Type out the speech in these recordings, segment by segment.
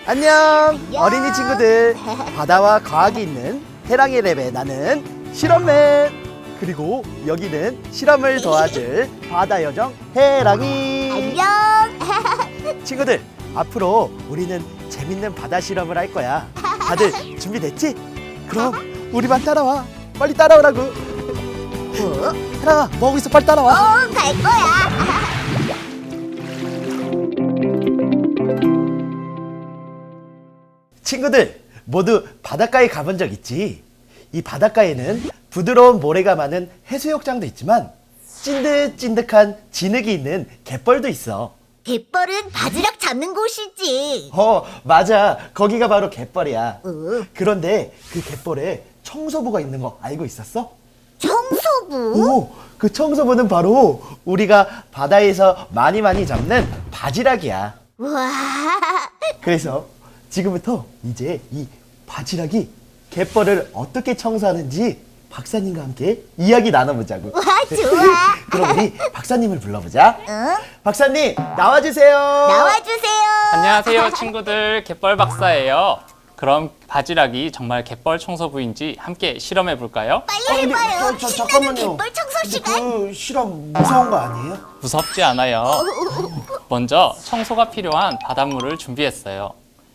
안녕. 안녕. 어린이 친구들, 바다와 과학이 있는 해랑이 랩의 나는 실험맨. 그리고 여기는 실험을 도와줄 바다 요정 해랑이. 안녕. 친구들, 앞으로 우리는 재밌는 바다 실험을 할 거야. 다들 준비됐지? 그럼 우리만 따라와. 빨리 따라오라고. 해랑아, 뭐 하고 있어? 빨리 따라와. 갈 거야. 친구들, 모두 바닷가에 가본 적 있지? 이 바닷가에는 부드러운 모래가 많은 해수욕장도 있지만 찐득찐득한 진흙이 있는 갯벌도 있어. 갯벌은 바지락 잡는 곳이지. 맞아. 거기가 바로 갯벌이야. 그런데 그 갯벌에 청소부가 있는 거 알고 있었어? 청소부? 그 청소부는 바로 우리가 바다에서 많이 잡는 바지락이야. 와. 그래서 지금부터 이제 이 바지락이 갯벌을 어떻게 청소하는지 박사님과 함께 이야기 나눠보자고. 와, 좋아. 그럼 우리 박사님을 불러보자. 응? 박사님, 나와주세요. 나와주세요. 안녕하세요, 친구들. 갯벌 박사예요. 그럼 바지락이 정말 갯벌 청소부인지 함께 실험해 볼까요? 빨리 해봐요. 신나는 잠깐만요. 갯벌 청소 근데 시간. 그 실험 무서운 거 아니에요? 무섭지 않아요. 먼저 청소가 필요한 바닷물을 준비했어요.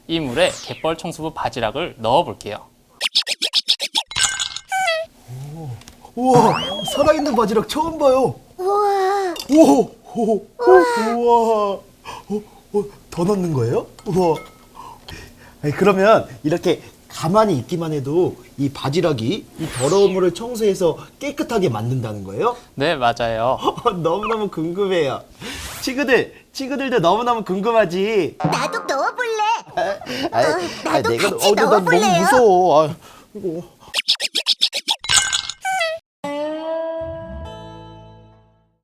이 물에 갯벌 청소부 바지락을 넣어 볼게요. 우와, 살아있는 바지락 처음 봐요. 우와. 우와. 더 넣는 거예요? 우와. 아니, 그러면 이렇게 가만히 있기만 해도 이 바지락이 이 더러운 물을 청소해서 깨끗하게 만든다는 거예요? 네, 맞아요. 너무너무 궁금해요. 친구들도 너무너무 궁금하지? 나도 넣어볼래. 아, 나도 내가 같이 나 너무 넣어볼래요? 무서워. 이거